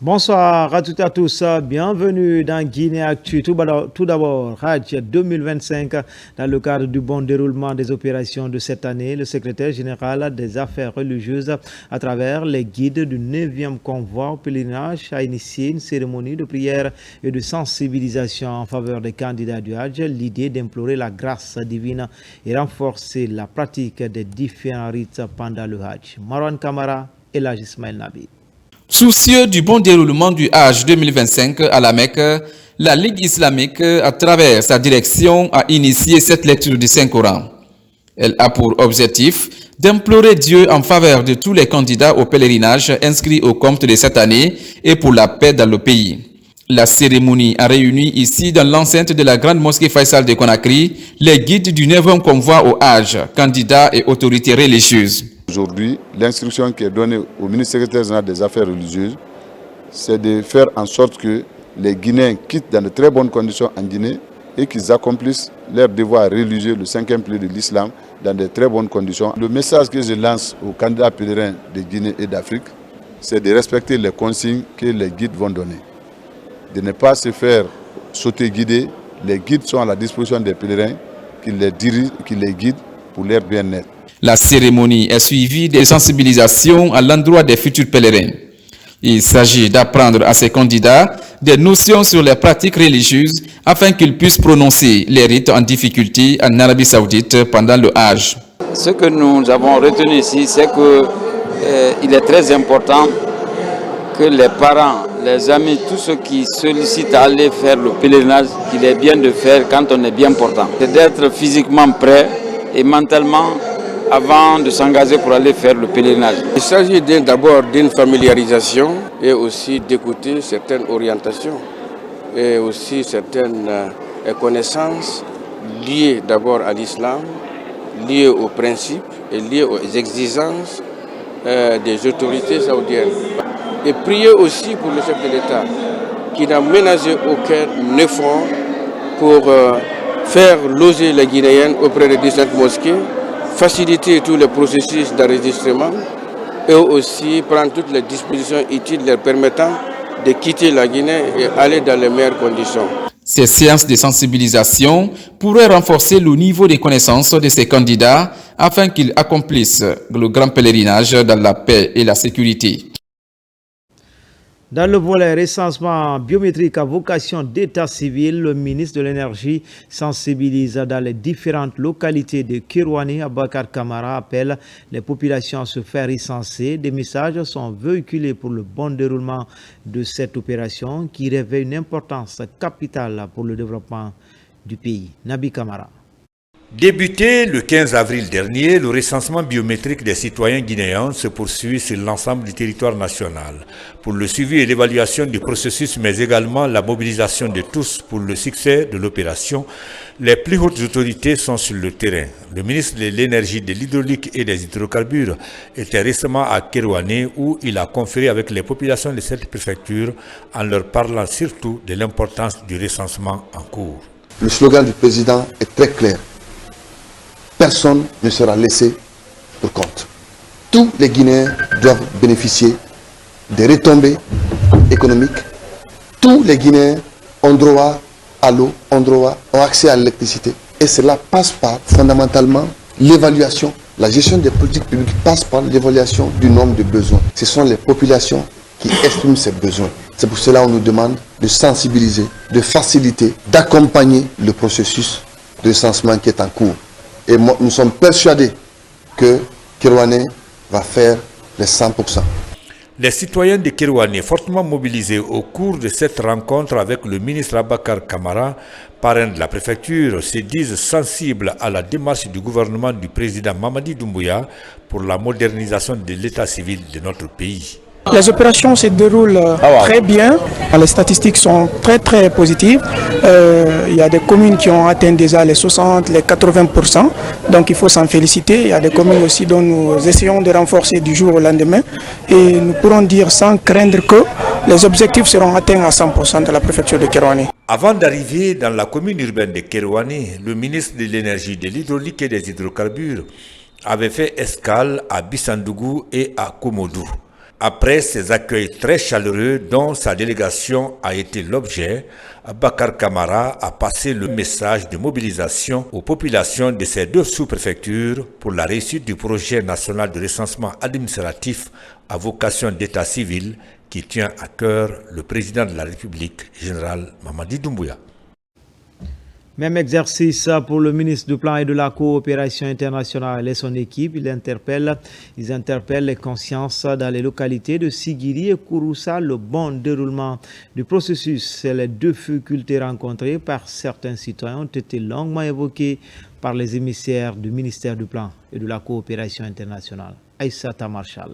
Bonsoir à toutes et à tous, bienvenue dans Guinée Actu. Tout d'abord, Hajj 2025, dans le cadre du bon déroulement des opérations de cette année, le secrétaire général des affaires religieuses, à travers les guides du 9e convoi au pèlerinage, a initié une cérémonie de prière et de sensibilisation en faveur des candidats du Hajj. L'idée d'implorer la grâce divine et renforcer la pratique des différents rites pendant le Hajj. Marwan Kamara et Laj Ismail Nabi. Soucieux du bon déroulement du Hajj 2025 à la Mecque, la Ligue islamique, à travers sa direction, a initié cette lecture du Saint-Coran. Elle a pour objectif d'implorer Dieu en faveur de tous les candidats au pèlerinage inscrits au compte de cette année et pour la paix dans le pays. La cérémonie a réuni ici dans l'enceinte de la grande mosquée Faisal de Conakry les guides du 9e convoi au Hajj, candidats et autorités religieuses. Aujourd'hui, l'instruction qui est donnée au ministre secrétaire général des Affaires religieuses, c'est de faire en sorte que les Guinéens quittent dans de très bonnes conditions en Guinée et qu'ils accomplissent leur devoir religieux, le 5e pilier de l'islam, dans de très bonnes conditions. Le message que je lance aux candidats pèlerins de Guinée et d'Afrique, c'est de respecter les consignes que les guides vont donner. De ne pas se faire sauter guider. Les guides sont à la disposition des pèlerins qui les dirigent, qui les guident pour leur bien-être. La cérémonie est suivie des sensibilisations à l'endroit des futurs pèlerins. Il s'agit d'apprendre à ces candidats des notions sur les pratiques religieuses afin qu'ils puissent prononcer les rites en difficulté en Arabie Saoudite pendant le Hajj. Ce que nous avons retenu ici, c'est qu'il est très important que les parents, les amis, tous ceux qui sollicitent à aller faire le pèlerinage, qu'il est bien de faire quand on est bien portant. C'est d'être physiquement prêt et mentalement avant de s'engager pour aller faire le pèlerinage. Il s'agit d'abord d'une familiarisation et aussi d'écouter certaines orientations et aussi certaines connaissances liées d'abord à l'islam, liées aux principes et liées aux exigences des autorités saoudiennes. Et prier aussi pour le chef de l'État qui n'a ménagé aucun effort pour faire loger les Guinéens auprès des 17 mosquées, faciliter tous les processus d'enregistrement et aussi prendre toutes les dispositions utiles leur permettant de quitter la Guinée et aller dans les meilleures conditions. Ces séances de sensibilisation pourraient renforcer le niveau de connaissances de ces candidats afin qu'ils accomplissent le grand pèlerinage dans la paix et la sécurité. Dans le volet recensement biométrique à vocation d'état civil, le ministre de l'Énergie sensibilise dans les différentes localités de Kirouani. Abakar Kamara appelle les populations à se faire recenser. Des messages sont véhiculés pour le bon déroulement de cette opération qui revêt une importance capitale pour le développement du pays. Nabi Kamara. Débuté le 15 avril dernier, le recensement biométrique des citoyens guinéens se poursuit sur l'ensemble du territoire national. Pour le suivi et l'évaluation du processus, mais également la mobilisation de tous pour le succès de l'opération, les plus hautes autorités sont sur le terrain. Le ministre de l'Énergie, de l'Hydraulique et des Hydrocarbures était récemment à Kirouani où il a conféré avec les populations de cette préfecture en leur parlant surtout de l'importance du recensement en cours. Le slogan du président est très clair. Personne ne sera laissé pour compte. Tous les Guinéens doivent bénéficier des retombées économiques. Tous les Guinéens ont droit à l'eau, ont accès à l'électricité. Et cela passe par fondamentalement l'évaluation. La gestion des politiques publiques passe par l'évaluation du nombre de besoins. Ce sont les populations qui expriment ces besoins. C'est pour cela qu'on nous demande de sensibiliser, de faciliter, d'accompagner le processus de recensement qui est en cours. Et nous sommes persuadés que Kirouani va faire les 100%. Les citoyens de Kirouani, fortement mobilisés au cours de cette rencontre avec le ministre Abakar Kamara, parrain de la préfecture, se disent sensibles à la démarche du gouvernement du président Mamadi Doumbouya pour la modernisation de l'état civil de notre pays. Les opérations se déroulent très bien, les statistiques sont très positives. Il y a des communes qui ont atteint déjà les 60, les 80%, donc il faut s'en féliciter. Il y a des communes aussi dont nous essayons de renforcer du jour au lendemain et nous pourrons dire sans craindre que les objectifs seront atteints à 100% de la préfecture de Kirouani. Avant d'arriver dans la commune urbaine de Kirouani, le ministre de l'Énergie, de l'Hydraulique et des Hydrocarbures avait fait escale à Bissandougou et à Komodou. Après ces accueils très chaleureux dont sa délégation a été l'objet, Bakar Kamara a passé le message de mobilisation aux populations de ces deux sous-préfectures pour la réussite du projet national de recensement administratif à vocation d'état civil qui tient à cœur le président de la République, général Mamadi Doumbouya. Même exercice pour le ministre du Plan et de la Coopération internationale et son équipe. Ils interpellent les consciences dans les localités de Sigiri et Kouroussa. Le bon déroulement du processus et les difficultés rencontrées par certains citoyens ont été longuement évoquées par les émissaires du ministère du Plan et de la Coopération internationale. Aïssata Marshall.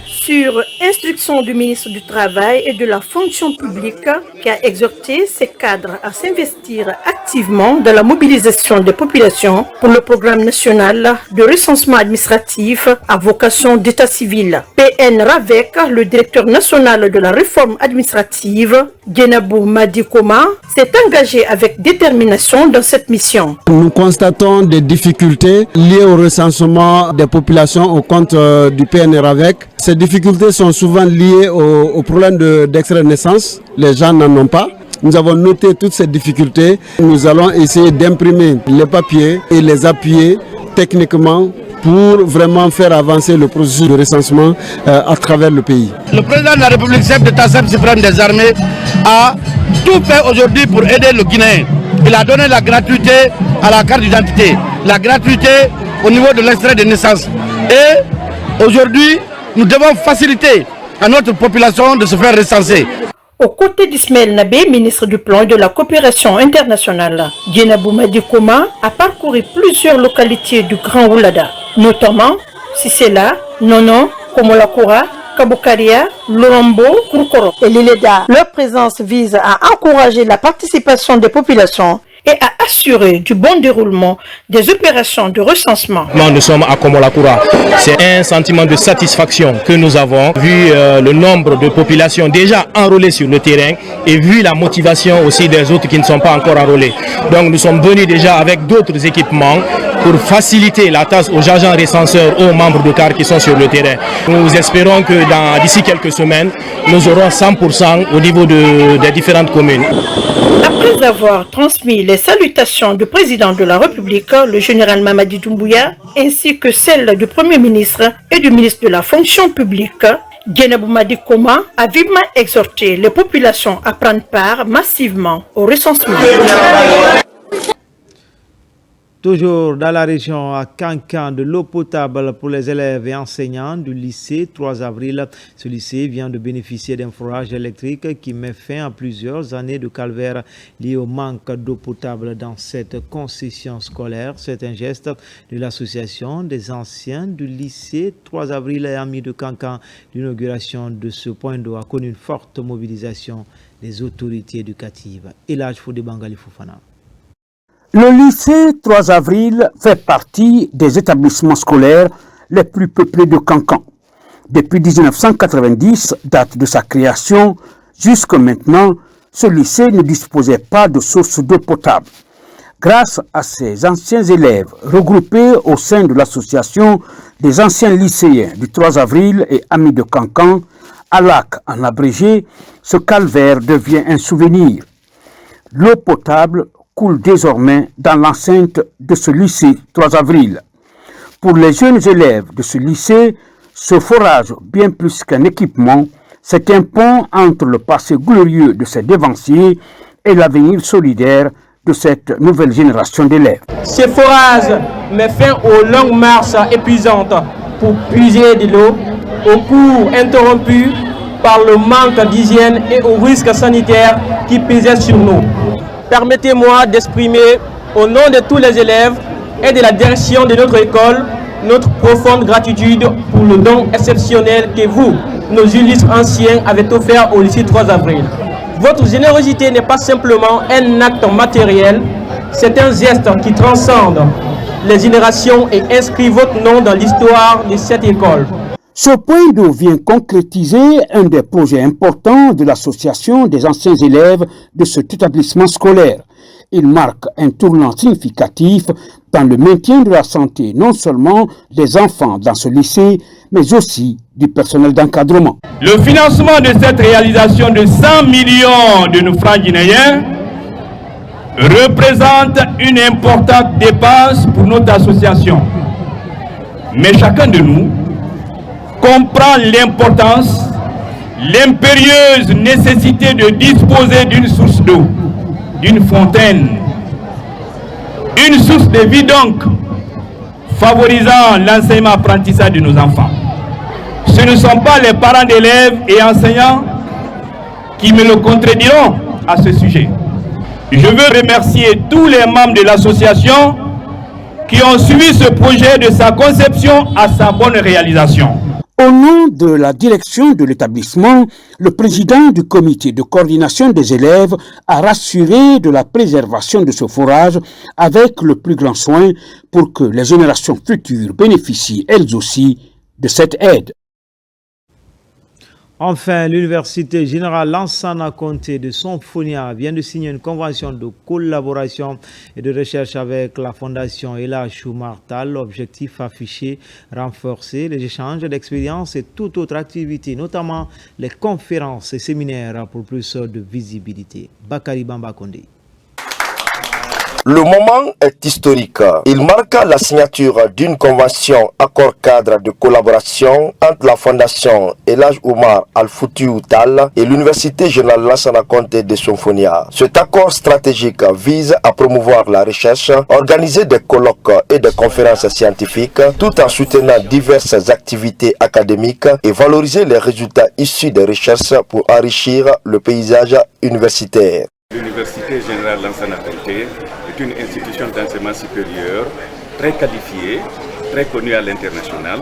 Sur instruction du ministre du Travail et de la Fonction publique qui a exhorté ses cadres à s'investir activement dans la mobilisation des populations pour le programme national de recensement administratif à vocation d'état civil. PN Ravek, le directeur national de la réforme administrative, Genabou Madikoma, s'est engagé avec détermination dans cette mission. Nous constatons des difficultés liées au recensement des populations au compte du PN Ravek. Ces difficultés sont souvent liées au problème d'extrait de naissance. Les gens n'en ont pas. Nous avons noté toutes ces difficultés. Nous allons essayer d'imprimer les papiers et les appuyer techniquement pour vraiment faire avancer le processus de recensement à travers le pays. Le président de la République, chef d'État suprême des armées, a tout fait aujourd'hui pour aider le Guinéen. Il a donné la gratuité à la carte d'identité, la gratuité au niveau de l'extrait de naissance. Et aujourd'hui, nous devons faciliter à notre population de se faire recenser. Aux côtés d'Ismaël Nabé, ministre du Plan et de la Coopération internationale, Genabou Madikoma a parcouru plusieurs localités du Grand Oulada, notamment Sisela, Nono, Komolakura, Kaboukaria, Lorombo, Kourkoro et Lileda. Leur présence vise à encourager la participation des populations et à assurer du bon déroulement des opérations de recensement. Nous sommes à Komolakura. C'est un sentiment de satisfaction que nous avons vu le nombre de populations déjà enrôlées sur le terrain et vu la motivation aussi des autres qui ne sont pas encore enrôlés. Donc nous sommes venus déjà avec d'autres équipements pour faciliter la tâche aux agents recenseurs, aux membres de CAR qui sont sur le terrain. Nous espérons que d'ici quelques semaines, nous aurons 100% au niveau des différentes communes. Après avoir transmis les salutations du président de la République, le général Mamadi Doumbouya, ainsi que celles du Premier ministre et du ministre de la Fonction publique, Genabou Madikoma a vivement exhorté les populations à prendre part massivement au recensement. Toujours dans la région à Kankan, de l'eau potable pour les élèves et enseignants du lycée 3 avril. Ce lycée vient de bénéficier d'un forage électrique qui met fin à plusieurs années de calvaire liés au manque d'eau potable dans cette concession scolaire. C'est un geste de l'association des anciens du lycée 3 avril et amis de Kankan. L'inauguration de ce point d'eau a connu une forte mobilisation des autorités éducatives. Elhadj Fodé Bangali Fofana. Le lycée 3 avril fait partie des établissements scolaires les plus peuplés de Kankan. Depuis 1990, date de sa création, jusqu'à maintenant, ce lycée ne disposait pas de source d'eau potable. Grâce à ses anciens élèves regroupés au sein de l'association des anciens lycéens du 3 avril et amis de Kankan, ALAC en abrégé, ce calvaire devient un souvenir. L'eau potable coule désormais dans l'enceinte de ce lycée 3 avril. Pour les jeunes élèves de ce lycée, ce forage, bien plus qu'un équipement, c'est un pont entre le passé glorieux de ses dévanciers et l'avenir solidaire de cette nouvelle génération d'élèves. Ce forage met fin aux longues marches épuisantes pour puiser de l'eau, aux cours interrompus par le manque d'hygiène et aux risques sanitaires qui pesaient sur nous. Permettez-moi d'exprimer au nom de tous les élèves et de la direction de notre école notre profonde gratitude pour le don exceptionnel que vous, nos illustres anciens, avez offert au lycée 3 avril. Votre générosité n'est pas simplement un acte matériel, c'est un geste qui transcende les générations et inscrit votre nom dans l'histoire de cette école. Ce point d'eau vient concrétiser un des projets importants de l'association des anciens élèves de cet établissement scolaire. Il marque un tournant significatif dans le maintien de la santé, non seulement des enfants dans ce lycée, mais aussi du personnel d'encadrement. Le financement de cette réalisation de 100 millions de nos francs guinéens représente une importante dépense pour notre association. Mais chacun de nous comprend l'importance, l'impérieuse nécessité de disposer d'une source d'eau, d'une fontaine, une source de vie donc, favorisant l'enseignement-apprentissage de nos enfants. Ce ne sont pas les parents d'élèves et enseignants qui me le contrediront à ce sujet. Je veux remercier tous les membres de l'association qui ont suivi ce projet de sa conception à sa bonne réalisation. Au nom de la direction de l'établissement, le président du comité de coordination des élèves a rassuré de la préservation de ce forage avec le plus grand soin pour que les générations futures bénéficient elles aussi de cette aide. Enfin, l'Université générale Lansana Conté de Sonfonia vient de signer une convention de collaboration et de recherche avec la Fondation Ella Choumartal. L'objectif affiché, renforcer les échanges d'expériences et toute autre activité, notamment les conférences et séminaires pour plus de visibilité. Bakari Bamba Kondé. Le moment est historique. Il marque la signature d'une convention accord-cadre de collaboration entre la Fondation El Hadj Oumar Al-Foutiou Tall et l'Université générale Lansana Conté de Sonfonia. Cet accord stratégique vise à promouvoir la recherche, organiser des colloques et des conférences scientifiques, tout en soutenant diverses activités académiques et valoriser les résultats issus des recherches pour enrichir le paysage universitaire. L'Université générale Lansana Conté est une institution d'enseignement supérieur très qualifiée, très connue à l'international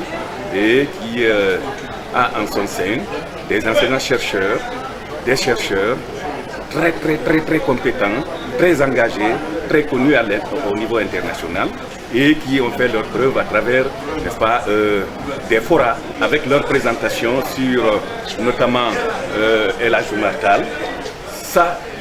et qui a en son sein des enseignants-chercheurs, des chercheurs très compétents, très engagés, très connus au niveau international et qui ont fait leur preuve à travers, n'est-ce pas, des forats avec leur présentation sur notamment El Hadj Oumar Tall.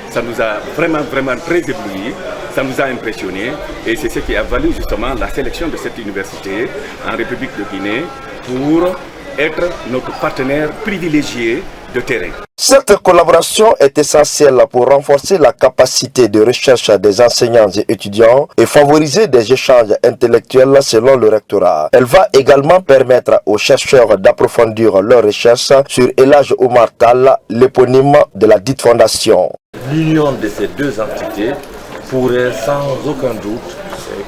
Ça nous a vraiment très ébloui, ça nous a impressionné et c'est ce qui a valu justement la sélection de cette université en République de Guinée pour être notre partenaire privilégié de terrain. Cette collaboration est essentielle pour renforcer la capacité de recherche des enseignants et étudiants et favoriser des échanges intellectuels selon le rectorat. Elle va également permettre aux chercheurs d'approfondir leurs recherches sur El Hadj Oumar Tall, l'éponyme de la dite fondation. L'union de ces deux entités pourrait sans aucun doute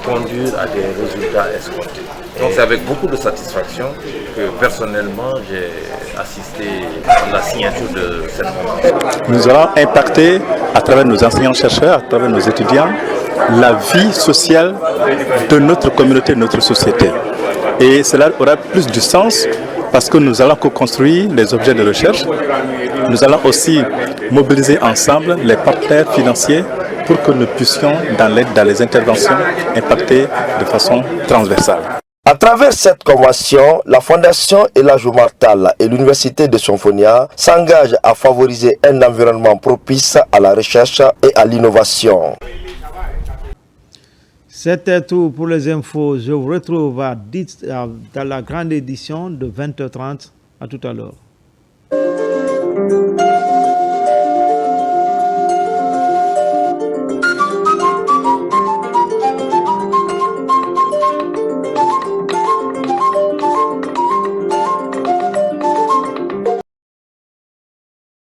conduire à des résultats escomptés. Donc c'est avec beaucoup de satisfaction que personnellement j'ai assisté à la signature de cette convention. Nous allons impacter à travers nos enseignants-chercheurs, à travers nos étudiants, la vie sociale de notre communauté, de notre société. Et cela aura plus de sens parce que nous allons co-construire les objets de recherche. Nous allons aussi mobiliser ensemble les partenaires financiers pour que nous puissions, dans l'aide, dans les interventions, impacter de façon transversale. À travers cette convention, la Fondation El Hadj Oumar Tall et l'Université de Sonfonia s'engagent à favoriser un environnement propice à la recherche et à l'innovation. C'était tout pour les infos. Je vous retrouve dans la grande édition de 20h30. À tout à l'heure.